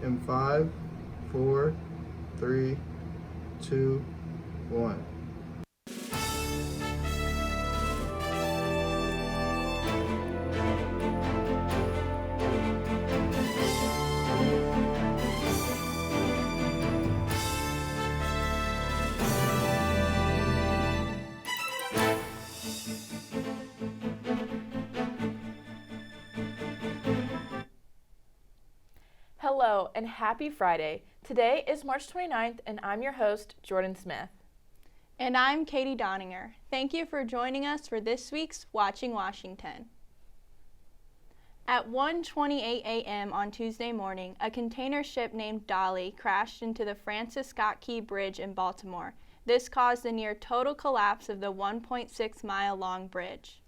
in 5, 4, 3, 2, 1. Hello and happy Friday. Today is March 29th and I'm your host, Jordan Smith. And I'm Katie Donninger. Thank you for joining us for this week's Watching Washington. At 1:28 a.m. on Tuesday morning, a container ship named Dolly crashed into the Francis Scott Key Bridge in Baltimore. This caused the near total collapse of the 1.6-mile-long bridge.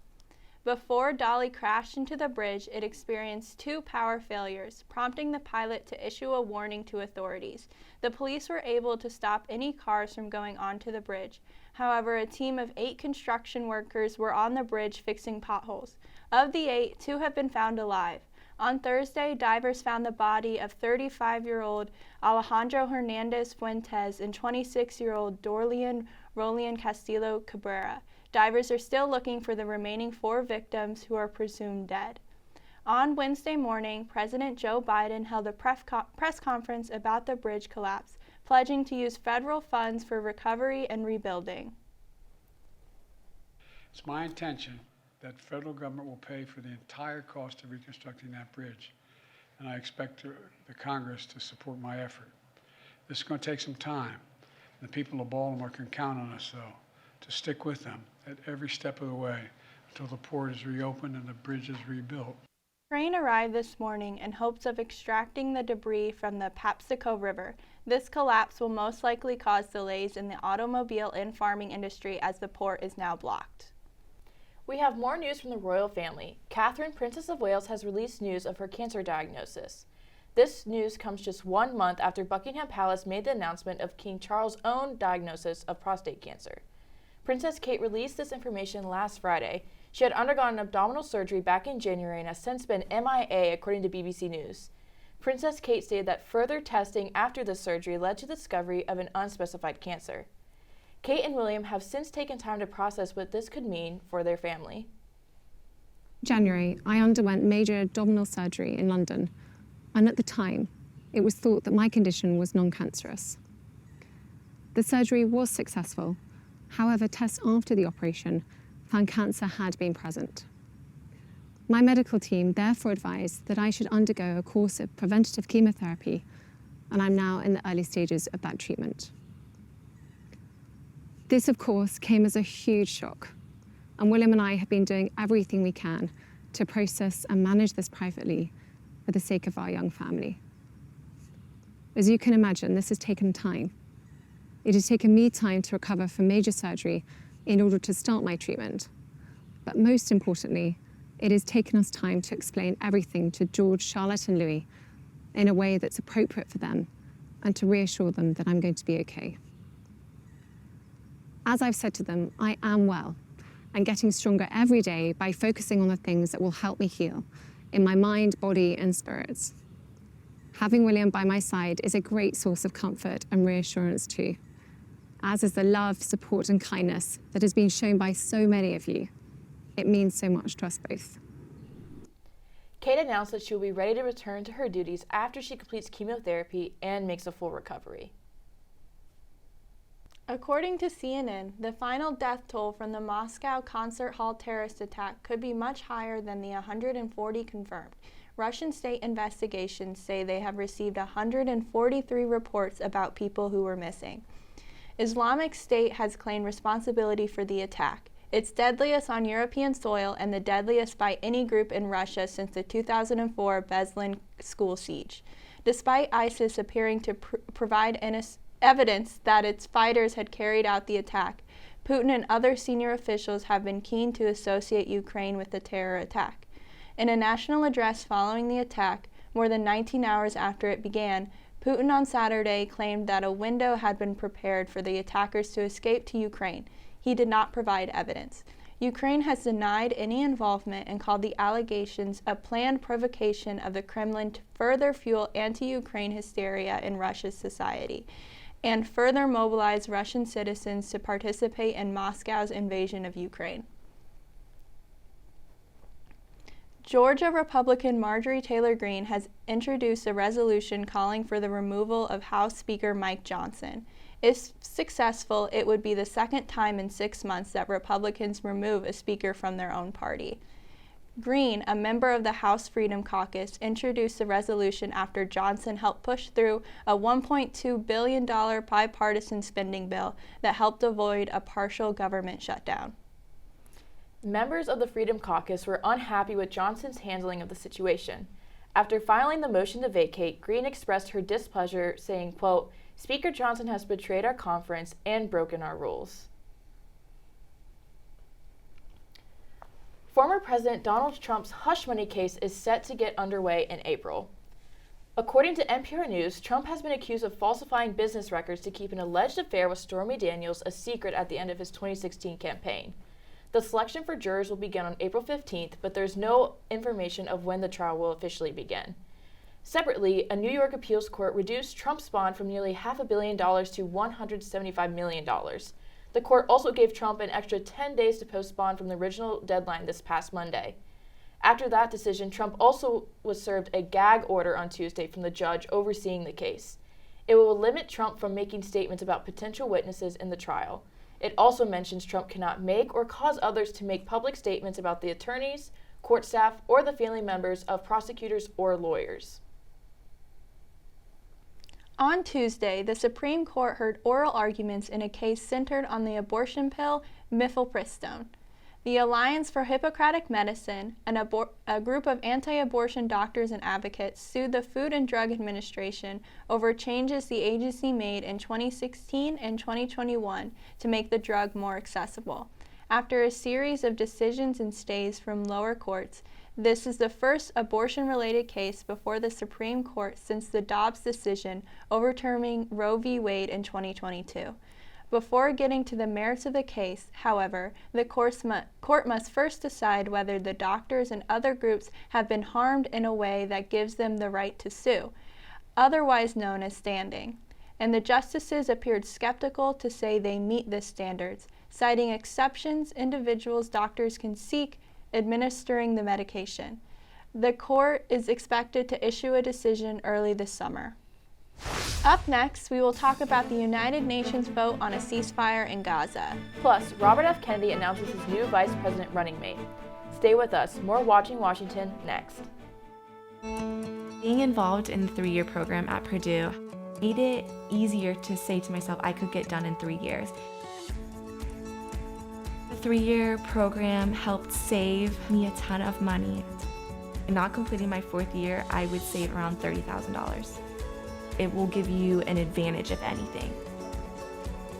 Before Dolly crashed into the bridge, it experienced 2 power failures, prompting the pilot to issue a warning to authorities. The police were able to stop any cars from going onto the bridge. However, a team of 8 construction workers were on the bridge fixing potholes. Of the 8, 2 have been found alive. On Thursday, divers found the body of 35-year-old Alejandro Hernandez Fuentes and 26-year-old Dorlean Rolian Castillo Cabrera. Divers are still looking for the remaining 4 victims who are presumed dead. On Wednesday morning, President Joe Biden held a press conference about the bridge collapse, pledging to use federal funds for recovery and rebuilding. It's my intention that the federal government will pay for the entire cost of reconstructing that bridge, and I expect the Congress to support my effort. This is going to take some time. The people of Baltimore can count on us, though, to stick with them at every step of the way until the port is reopened and the bridge is rebuilt. Train arrived this morning in hopes of extracting the debris from the Papsco River. This collapse will most likely cause delays in the automobile and farming industry as the port is now blocked. We have more news from the royal family. Catherine, Princess of Wales, has released news of her cancer diagnosis. This news comes just 1 month after Buckingham Palace made the announcement of King Charles' own diagnosis of prostate cancer. Princess Kate released this information last Friday. She had undergone abdominal surgery back in January and has since been MIA, according to BBC News. Princess Kate stated that further testing after the surgery led to the discovery of an unspecified cancer. Kate and William have since taken time to process what this could mean for their family. January, I underwent major abdominal surgery in London, and at the time, it was thought that my condition was non-cancerous. The surgery was successful. However, tests after the operation found cancer had been present. My medical team therefore advised that I should undergo a course of preventative chemotherapy, and I'm now in the early stages of that treatment. This, of course, came as a huge shock, and William and I have been doing everything we can to process and manage this privately for the sake of our young family. As you can imagine, this has taken time. It has taken me time to recover from major surgery in order to start my treatment. But most importantly, it has taken us time to explain everything to George, Charlotte, and Louis in a way that's appropriate for them and to reassure them that I'm going to be okay. As I've said to them, I am well and getting stronger every day by focusing on the things that will help me heal in my mind, body, and spirits. Having William by my side is a great source of comfort and reassurance too, as is the love, support, and kindness that has been shown by so many of you. It means so much to us both. Kate announced that she will be ready to return to her duties after she completes chemotherapy and makes a full recovery. According to CNN, the final death toll from the Moscow concert hall terrorist attack could be much higher than the 140 confirmed. Russian state investigations say they have received 143 reports about people who were missing. Islamic State has claimed responsibility for the attack. It's deadliest on European soil and the deadliest by any group in Russia since the 2004 Beslan school siege. Despite ISIS appearing to provide evidence that its fighters had carried out the attack, Putin and other senior officials have been keen to associate Ukraine with the terror attack. In a national address following the attack, more than 19 hours after it began, Putin on Saturday claimed that a window had been prepared for the attackers to escape to Ukraine. He did not provide evidence. Ukraine has denied any involvement and called the allegations a planned provocation of the Kremlin to further fuel anti-Ukraine hysteria in Russia's society and further mobilize Russian citizens to participate in Moscow's invasion of Ukraine. Georgia Republican Marjorie Taylor Greene has introduced a resolution calling for the removal of House Speaker Mike Johnson. If successful, it would be the second time in 6 months that Republicans remove a speaker from their own party. Greene, a member of the House Freedom Caucus, introduced the resolution after Johnson helped push through a $1.2 billion bipartisan spending bill that helped avoid a partial government shutdown. Members of the Freedom Caucus were unhappy with Johnson's handling of the situation. After filing the motion to vacate, Greene expressed her displeasure, saying, quote, "Speaker Johnson has betrayed our conference and broken our rules." Former President Donald Trump's hush money case is set to get underway in April. According to NPR News, Trump has been accused of falsifying business records to keep an alleged affair with Stormy Daniels a secret at the end of his 2016 campaign. The selection for jurors will begin on April 15th, but there's no information of when the trial will officially begin. Separately, a New York appeals court reduced Trump's bond from nearly $500 million to $175 million. The court also gave Trump an extra 10 days to post bond from the original deadline this past Monday. After that decision, Trump also was served a gag order on Tuesday from the judge overseeing the case. It will limit Trump from making statements about potential witnesses in the trial. It also mentions Trump cannot make or cause others to make public statements about the attorneys, court staff, or the family members of prosecutors or lawyers. On Tuesday, the Supreme Court heard oral arguments in a case centered on the abortion pill Mifepristone. The Alliance for Hippocratic Medicine, a group of anti-abortion doctors and advocates, sued the Food and Drug Administration over changes the agency made in 2016 and 2021 to make the drug more accessible. After a series of decisions and stays from lower courts, this is the first abortion-related case before the Supreme Court since the Dobbs decision overturning Roe v. Wade in 2022. Before getting to the merits of the case, however, the court must first decide whether the doctors and other groups have been harmed in a way that gives them the right to sue, otherwise known as standing. And the justices appeared skeptical to say they meet this standards, citing exceptions individuals doctors can seek administering the medication. The court is expected to issue a decision early this summer. Up next, we will talk about the United Nations vote on a ceasefire in Gaza. Plus, Robert F. Kennedy announces his new vice president running mate. Stay with us. More Watching Washington next. Being involved in the 3-year program at Purdue made it easier to say to myself I could get done in 3 years. The 3-year program helped save me a ton of money. Not completing my 4th year, I would save around $30,000. It will give you an advantage, if anything.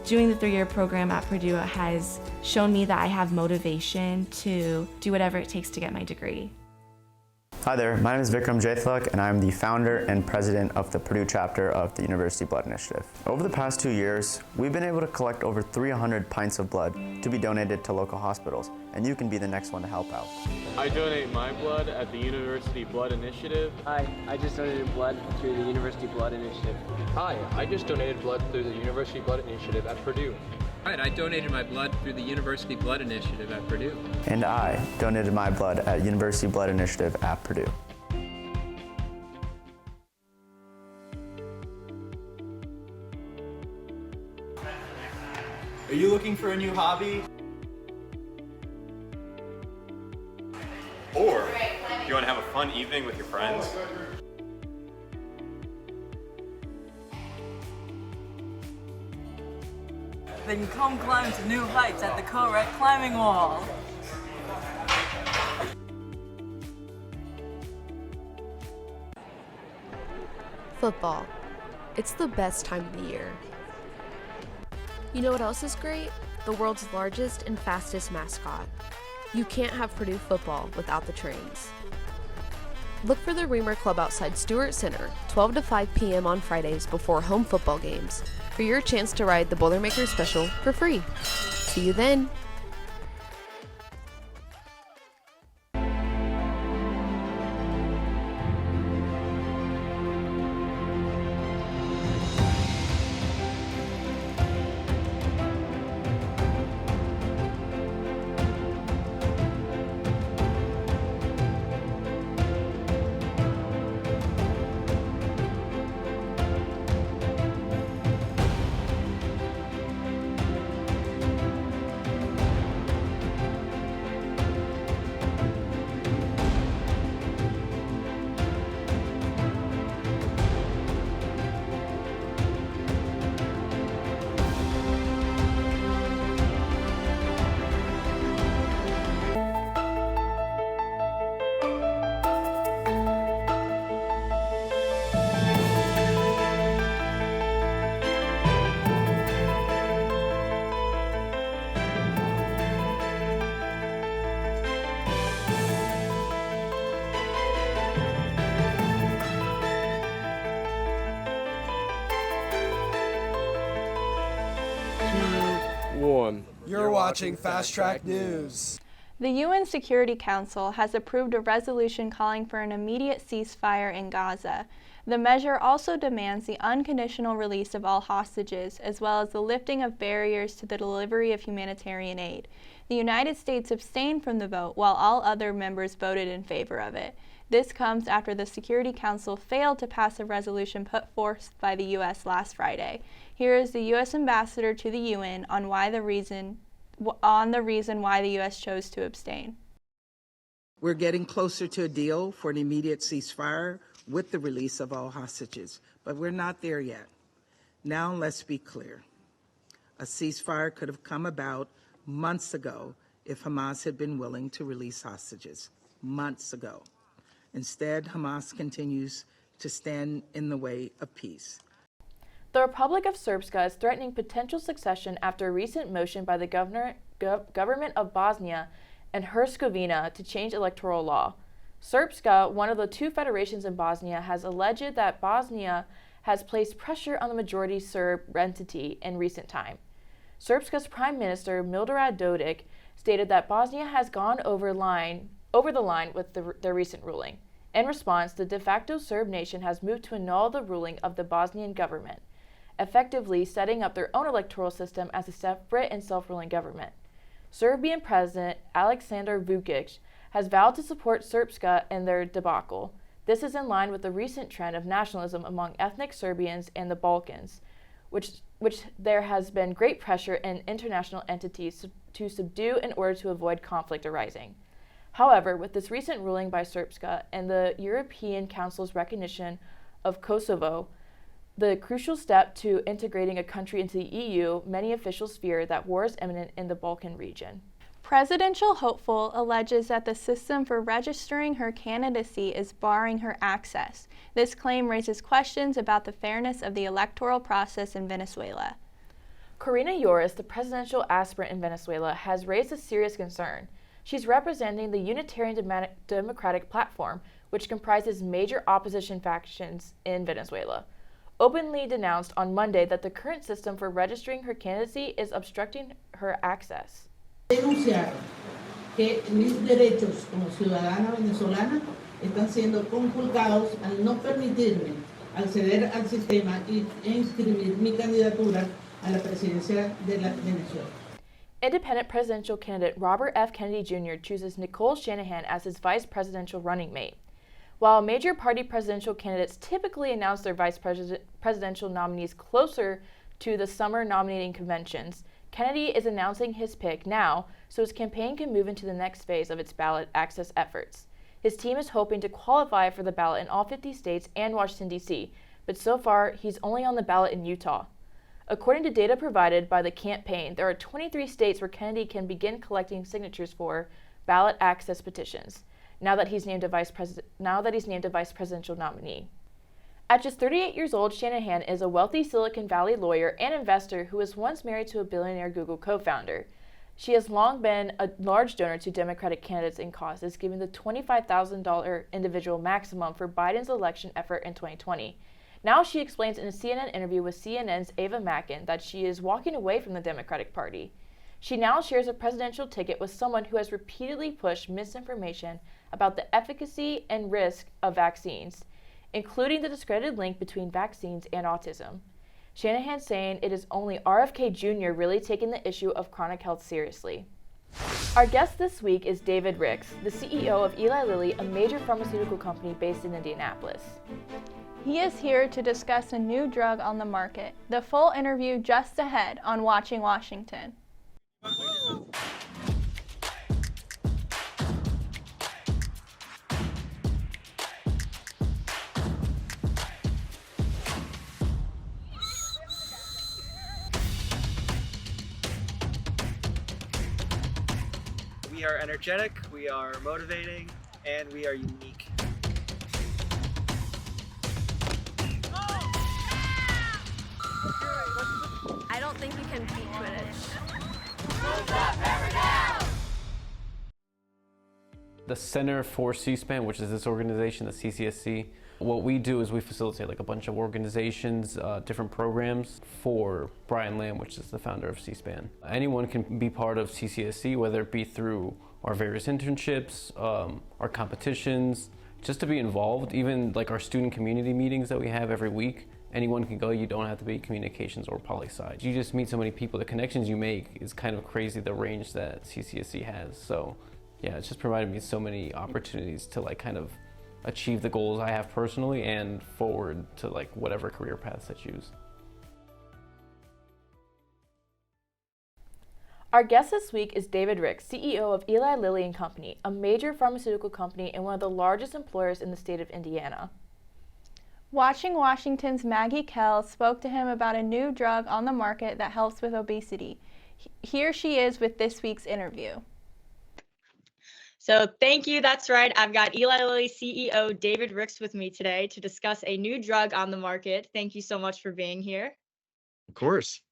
Doing the 3-year program at Purdue has shown me that I have motivation to do whatever it takes to get my degree. Hi there, my name is Vikram Jaithlak, and I'm the founder and president of the Purdue chapter of the University Blood Initiative. Over the past 2 years, we've been able to collect over 300 pints of blood to be donated to local hospitals, and you can be the next one to help out. I donate my blood at the University Blood Initiative. Hi, I just donated blood through the University Blood Initiative. Hi, I just donated blood through the University Blood Initiative at Purdue. Right, I donated my blood through the University Blood Initiative at Purdue. And I donated my blood at University Blood Initiative at Purdue. Are you looking for a new hobby? Or you want to have a fun evening with your friends? Then come climb to new heights at the Co-Rec Climbing Wall. Football. It's the best time of the year. You know what else is great? The world's largest and fastest mascot. You can't have Purdue football without the trains. Look for the Reamer Club outside Stewart Center, 12 to 5 p.m. on Fridays before home football games, for your chance to ride the Boilermaker Special for free. See you then! 1. You're watching Fast Track News. The UN Security Council has approved a resolution calling for an immediate ceasefire in Gaza. The measure also demands the unconditional release of all hostages, as well as the lifting of barriers to the delivery of humanitarian aid. The United States abstained from the vote, while all other members voted in favor of it. This comes after the Security Council failed to pass a resolution put forth by the U.S. last Friday. Here is the U.S. ambassador to the UN on the reason why the U.S. chose to abstain. We're getting closer to a deal for an immediate ceasefire with the release of all hostages, but we're not there yet. Now let's be clear. A ceasefire could have come about months ago if Hamas had been willing to release hostages. Months ago. Instead, Hamas continues to stand in the way of peace. The Republic of Srpska is threatening potential succession after a recent motion by the government of Bosnia and Herzegovina to change electoral law. Srpska, one of the two federations in Bosnia, has alleged that Bosnia has placed pressure on the majority Serb entity in recent time. Srpska's Prime Minister Milorad Dodik stated that Bosnia has gone over the line with their recent ruling. In response, the de facto Serb nation has moved to annul the ruling of the Bosnian government, effectively setting up their own electoral system as a separate and self-ruling government. Serbian President Aleksandar Vučić has vowed to support Srpska in their debacle. This is in line with the recent trend of nationalism among ethnic Serbians and the Balkans, which there has been great pressure in international entities to subdue in order to avoid conflict arising. However, with this recent ruling by Srpska and the European Council's recognition of Kosovo, the crucial step to integrating a country into the EU, many officials fear that war is imminent in the Balkan region. Presidential hopeful alleges that the system for registering her candidacy is barring her access. This claim raises questions about the fairness of the electoral process in Venezuela. Corina Yoris, the presidential aspirant in Venezuela, has raised a serious concern. She's representing the Unitarian Democratic Platform, which comprises major opposition factions in Venezuela, openly denounced on Monday that the current system for registering her candidacy is obstructing her access. Denunciar que mis derechos como ciudadana venezolana están siendo conculcados al no permitirme acceder al sistema e inscribir mi candidatura a la presidencia de la Venezuela. Independent presidential candidate Robert F. Kennedy Jr. chooses Nicole Shanahan as his vice presidential running mate. While major party presidential candidates typically announce their vice presidential nominees closer to the summer nominating conventions, Kennedy is announcing his pick now so his campaign can move into the next phase of its ballot access efforts. His team is hoping to qualify for the ballot in all 50 states and Washington, D.C., but so far he's only on the ballot in Utah. According to data provided by the campaign, there are 23 states where Kennedy can begin collecting signatures for ballot access petitions, now that he's named a vice presidential nominee. At just 38 years old, Shanahan is a wealthy Silicon Valley lawyer and investor who was once married to a billionaire Google co-founder. She has long been a large donor to Democratic candidates and causes, giving the $25,000 individual maximum for Biden's election effort in 2020. Now she explains in a CNN interview with CNN's Ava Macken that she is walking away from the Democratic Party. She now shares a presidential ticket with someone who has repeatedly pushed misinformation about the efficacy and risk of vaccines, including the discredited link between vaccines and autism. Shanahan saying it is only RFK Jr. really taking the issue of chronic health seriously. Our guest this week is David Ricks, the CEO of Eli Lilly, a major pharmaceutical company based in Indianapolis. He is here to discuss a new drug on the market. The full interview just ahead on Watching Washington. We are energetic, we are motivating, and we are unique. I don't think you can beat Quidditch. the Center for C-SPAN, which is this organization, the CCSC. What we do is we facilitate like a bunch of organizations, different programs for Brian Lamb, which is the founder of C-SPAN. Anyone can be part of CCSC, whether it be through our various internships, our competitions, just to be involved, even like our student community meetings that we have every week. Anyone can go, you don't have to be communications or poli-sci. You just meet so many people, the connections you make is kind of crazy, the range that CCSC has. So yeah, it's just provided me so many opportunities to like kind of achieve the goals I have personally and forward to like whatever career paths I choose. Our guest this week is David Ricks, CEO of Eli Lilly and Company, a major pharmaceutical company and one of the largest employers in the state of Indiana. Watching Washington's Maggie Kell spoke to him about a new drug on the market that helps with obesity. Here she is with this week's interview. So thank you, that's right. I've got Eli Lilly CEO David Ricks with me today to discuss a new drug on the market. Thank you so much for being here. Of course.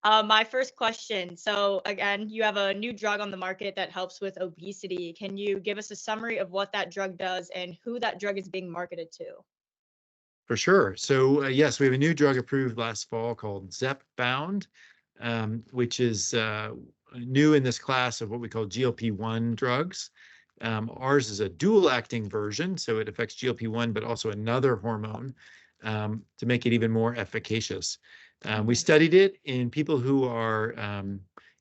My first question, so again, you have a new drug on the market that helps with obesity. Can you give us a summary of what that drug does and who that drug is being marketed to? For sure. So yes, we have a new drug approved last fall called Zepbound, which is new in this class of what we call GLP-1 drugs. Ours is a dual-acting version, so it affects GLP-1, but also another hormone to make it even more efficacious. We studied it in people who are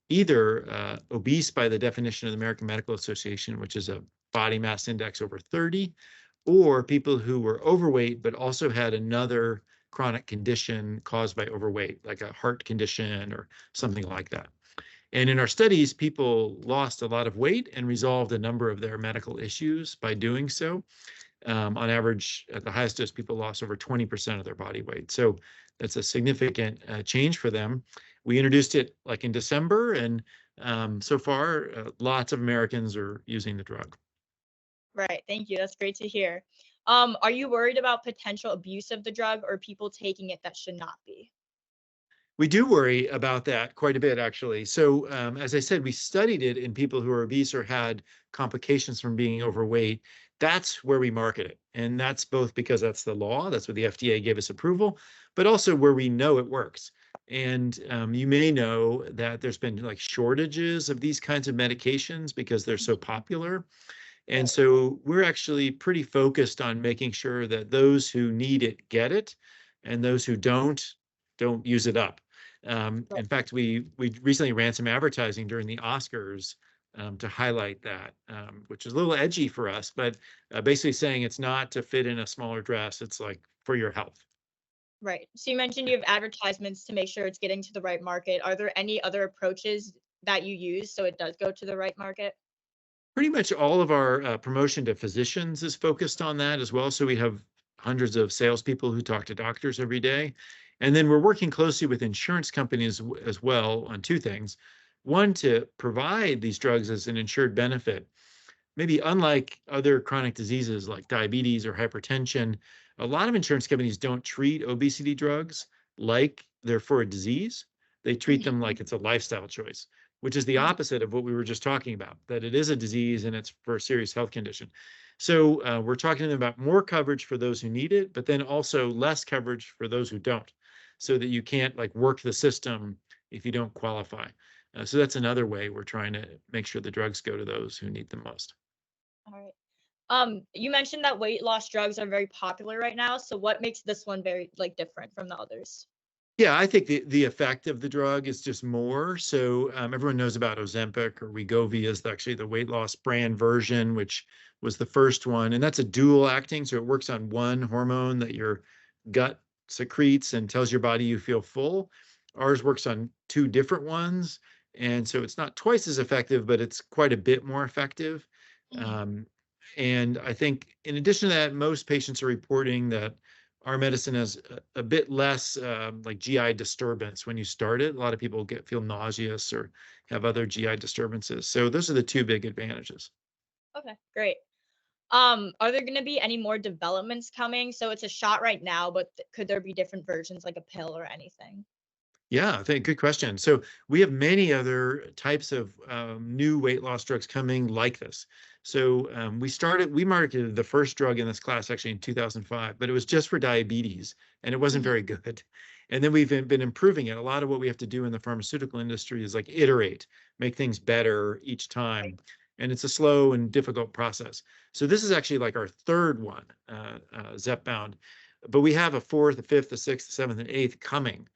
either obese by the definition of the American Medical Association, which is a body mass index over 30, or people who were overweight but also had another chronic condition caused by overweight, like a heart condition or something like that. And in our studies, people lost a lot of weight and resolved a number of their medical issues by doing so. On average, at the highest dose, people lost over 20% of their body weight. So that's a significant change for them. We introduced it like in December, and so far, lots of Americans are using the drug. Right, thank you. That's great to hear. Are you worried about potential abuse of the drug or people taking it that should not be? We do worry about that quite a bit, actually. So as I said, we studied it in people who are obese or had complications from being overweight. That's where we market it. And that's both because that's the law, that's what the FDA gave us approval, but also where we know it works. And you may know that there's been like shortages of these kinds of medications because they're so popular. And so we're actually pretty focused on making sure that those who need it get it, and those who don't use it up. In fact, we recently ran some advertising during the Oscars to highlight that, which is a little edgy for us, but basically saying it's not to fit in a smaller dress, it's like for your health. Right. So you mentioned you have advertisements to make sure it's getting to the right market. Are there any other approaches that you use so it does go to the right market? Pretty much all of our promotion to physicians is focused on that as well. So we have hundreds of salespeople who talk to doctors every day. And then we're working closely with insurance companies as well on two things. One, to provide these drugs as an insured benefit. Maybe unlike other chronic diseases like diabetes or hypertension, a lot of insurance companies don't treat obesity drugs like they're for a disease. They treat them like it's a lifestyle choice, which is the opposite of what we were just talking about, that it is a disease and it's for a serious health condition. So we're talking to them about more coverage for those who need it, but then also less coverage for those who don't, so that you can't like work the system if you don't qualify. So that's another way we're trying to make sure the drugs go to those who need them most. All right. You mentioned that weight loss drugs are very popular right now. So what makes this one very different from the others? Yeah, I think the effect of the drug is just more. So everyone knows about Ozempic, or Wegovy is actually the weight loss brand version, which was the first one. And that's a dual acting. So it works on one hormone that your gut secretes and tells your body you feel full. Ours works on two different ones. And so it's not twice as effective, but it's quite a bit more effective. And I think in addition to that, most patients are reporting that our medicine has a bit less like GI disturbance when you start it. A lot of people feel nauseous or have other GI disturbances. So those are the two big advantages. Okay, great. Are there going to be any more developments coming? So it's a shot right now, but could there be different versions like a pill or anything? Yeah, I think good question. So we have many other types of new weight loss drugs coming like this. So we marketed the first drug in this class actually in 2005, but it was just for diabetes and it wasn't very good. And then we've been improving it. A lot of what we have to do in the pharmaceutical industry is like iterate, make things better each time. And it's a slow and difficult process. So this is actually like our third one, Zepbound, but we have a fourth, a fifth, a sixth, a seventh, and eighth coming.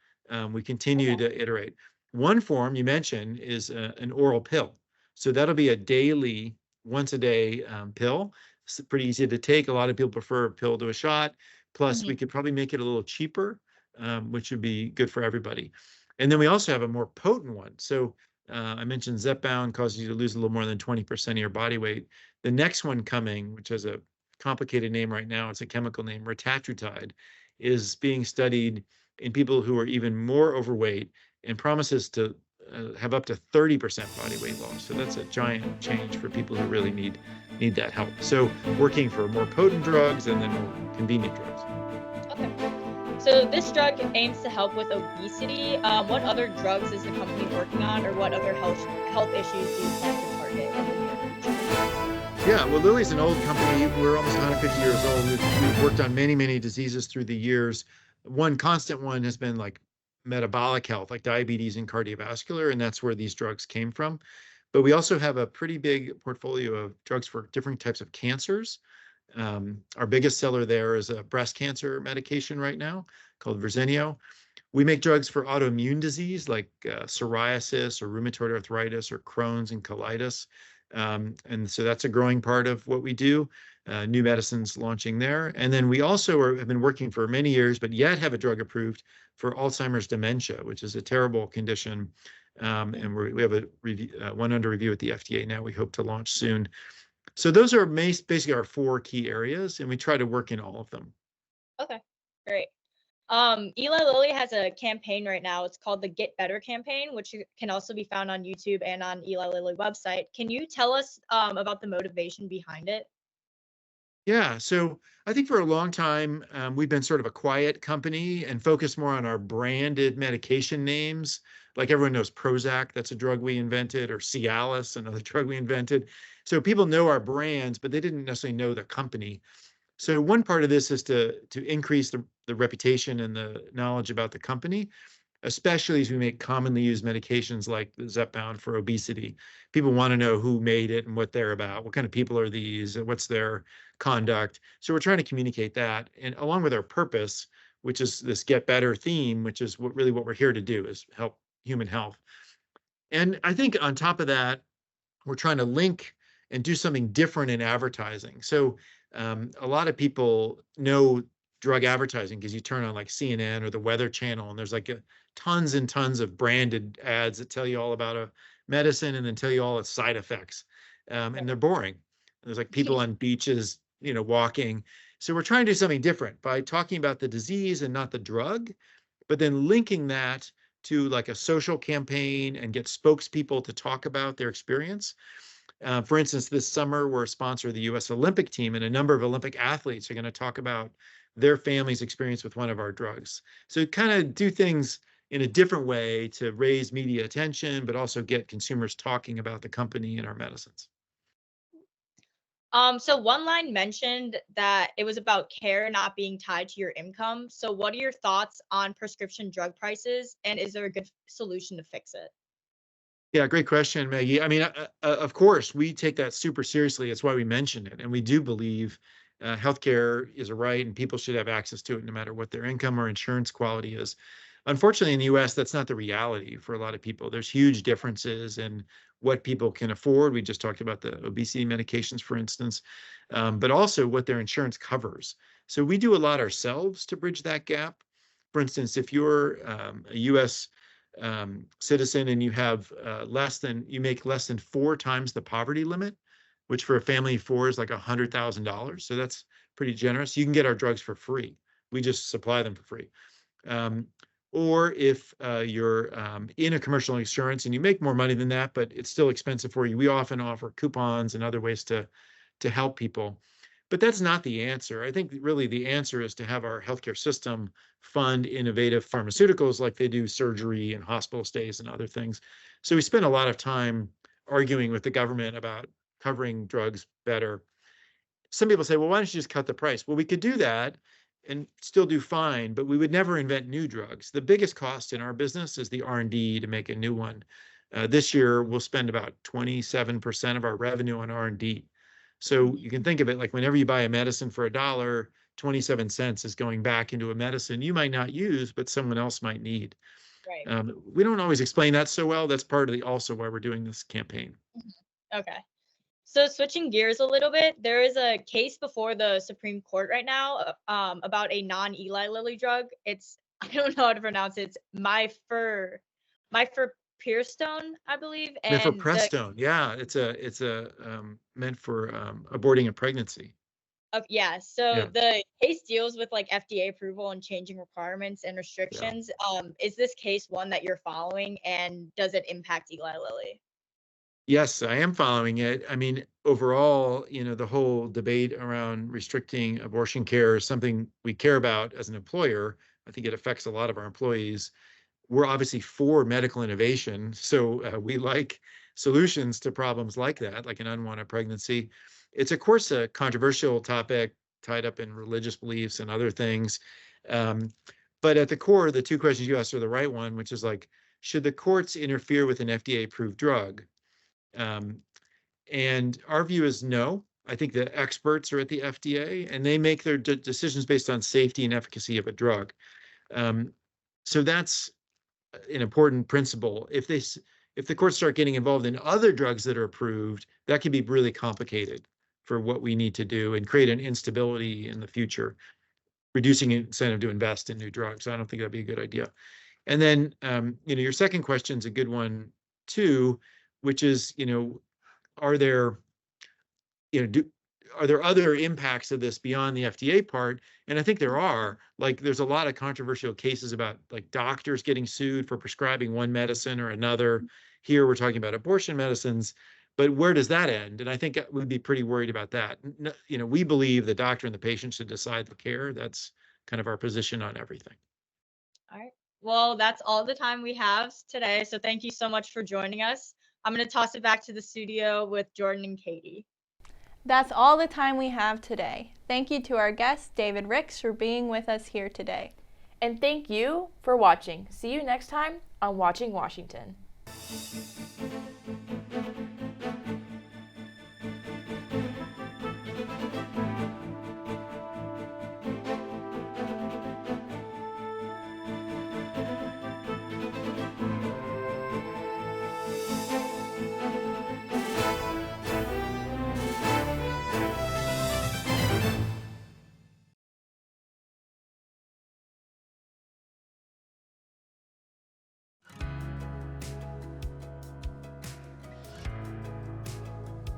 We continue to iterate. One form you mentioned is an oral pill. So that'll be a daily, once a day pill. It's pretty easy to take. A lot of people prefer a pill to a shot. Plus, we could probably make it a little cheaper, which would be good for everybody. And then we also have a more potent one. So I mentioned Zepbound causes you to lose a little more than 20% of your body weight. The next one coming, which has a complicated name right now, it's a chemical name, retatrutide, is being studied in people who are even more overweight and promises to have up to 30% body weight loss. So that's a giant change for people who really need that help. So working for more potent drugs and then more convenient drugs. Okay. So this drug aims to help with obesity. What other drugs is the company working on, or what other health issues do you plan to target in the near future? Yeah, well, Lilly's an old company. We're almost 150 years old. We've worked on many, many diseases through the years. One constant one has been like metabolic health, like diabetes and cardiovascular, and that's where these drugs came from. But we also have a pretty big portfolio of drugs for different types of cancers. Our biggest seller there is a breast cancer medication right now called Verzenio. We make drugs for autoimmune disease like psoriasis or rheumatoid arthritis or Crohn's and colitis. And so that's a growing part of what we do. New medicines launching there. And then we also have been working for many years, but yet have a drug approved for Alzheimer's dementia, which is a terrible condition. And we have one under review at the FDA now. We hope to launch soon. So those are basically our four key areas, and we try to work in all of them. Okay, great. Eli Lilly has a campaign right now. It's called the Get Better campaign, which can also be found on YouTube and on Eli Lilly website. Can you tell us about the motivation behind it? Yeah, so I think for a long time, we've been sort of a quiet company and focused more on our branded medication names. Like everyone knows Prozac, that's a drug we invented, or Cialis, another drug we invented. So people know our brands, but they didn't necessarily know the company. So one part of this is to increase the reputation and the knowledge about the company, especially as we make commonly used medications like the Zepbound for obesity. People want to know who made it and what they're about. What kind of people are these? And what's their conduct? So we're trying to communicate that, and along with our purpose, which is this Get Better theme, which is what we're here to do, is help human health. And I think on top of that, we're trying to link and do something different in advertising. So a lot of people know drug advertising because you turn on like CNN or the Weather Channel, and there's like tons and tons of branded ads that tell you all about a medicine and then tell you all its side effects. And they're boring. There's like people on beaches, walking. So we're trying to do something different by talking about the disease and not the drug, but then linking that to like a social campaign and get spokespeople to talk about their experience. For instance, this summer, we're a sponsor of the U.S. Olympic team, and a number of Olympic athletes are going to talk about their family's experience with one of our drugs. So kind of do things in a different way to raise media attention, but also get consumers talking about the company and our medicines. So one line mentioned that it was about care not being tied to your income. So what are your thoughts on prescription drug prices, and is there a good solution to fix it? Yeah, great question, Maggie. I mean, of course, we take that super seriously. That's why we mentioned it. And we do believe healthcare is a right and people should have access to it no matter what their income or insurance quality is. Unfortunately, in the US, that's not the reality for a lot of people. There's huge differences in what people can afford. We just talked about the obesity medications, for instance, but also what their insurance covers. So we do a lot ourselves to bridge that gap. For instance, if you're a US citizen and you have you make less than 4 times the poverty limit, which for a family of 4 is like $100,000. So that's pretty generous. You can get our drugs for free. We just supply them for free. Or if you're in a commercial insurance and you make more money than that, but it's still expensive for you, we often offer coupons and other ways to help people. But that's not the answer. I think really the answer is to have our healthcare system fund innovative pharmaceuticals like they do surgery and hospital stays and other things. So we spend a lot of time arguing with the government about covering drugs better. Some people say, well, why don't you just cut the price? Well, we could do that and still do fine, but we would never invent new drugs. The biggest cost in our business is the R&D to make a new one. This year, we'll spend about 27% of our revenue on R&D. So you can think of it like whenever you buy a medicine for $1, 27 cents is going back into a medicine you might not use, but someone else might need. Right. We don't always explain that so well. That's part of the also why we're doing this campaign. Okay. So switching gears a little bit, there is a case before the Supreme Court right now about a non-Eli Lilly drug. It's, I don't know how to pronounce it. It's Mifepristone, I believe. And Mifepristone, yeah, it's meant for aborting a pregnancy. yeah, so Yeah. the case deals with like FDA approval and changing requirements and restrictions. Is this case one that you're following, and does it impact Eli Lilly? Yes, I am following it. I mean, overall, the whole debate around restricting abortion care is something we care about as an employer. I think it affects a lot of our employees. We're obviously for medical innovation, so we like solutions to problems like that, like an unwanted pregnancy. It's, of course, a controversial topic tied up in religious beliefs and other things. But at the core, the two questions you asked are the right one, which is like, should the courts interfere with an FDA-approved drug? And our view is no. I think the experts are at the FDA, and they make their decisions based on safety and efficacy of a drug. So that's an important principle. If the courts start getting involved in other drugs that are approved, that can be really complicated for what we need to do and create an instability in the future, reducing incentive to invest in new drugs. I don't think that'd be a good idea. And then, your second question is a good one too, which is, are there other impacts of this beyond the FDA part? And I think there are. Like, there's a lot of controversial cases about like doctors getting sued for prescribing one medicine or another. Here we're talking about abortion medicines, but where does that end? And I think we'd be pretty worried about that. We believe the doctor and the patient should decide the care. That's kind of our position on everything. All right. Well, that's all the time we have today. So thank you so much for joining us. I'm going to toss it back to the studio with Jordan and Katie. That's all the time we have today. Thank you to our guest, David Ricks, for being with us here today. And thank you for watching. See you next time on Watching Washington.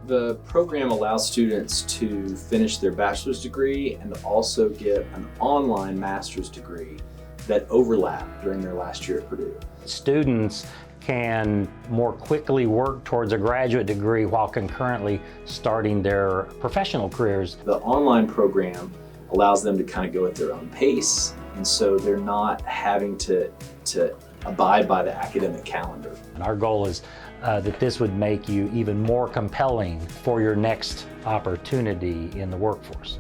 The program allows students to finish their bachelor's degree and also get an online master's degree that overlap during their last year at Purdue. Students can more quickly work towards a graduate degree while concurrently starting their professional careers. The online program allows them to kind of go at their own pace, and so they're not having to abide by the academic calendar. And our goal is that this would make you even more compelling for your next opportunity in the workforce.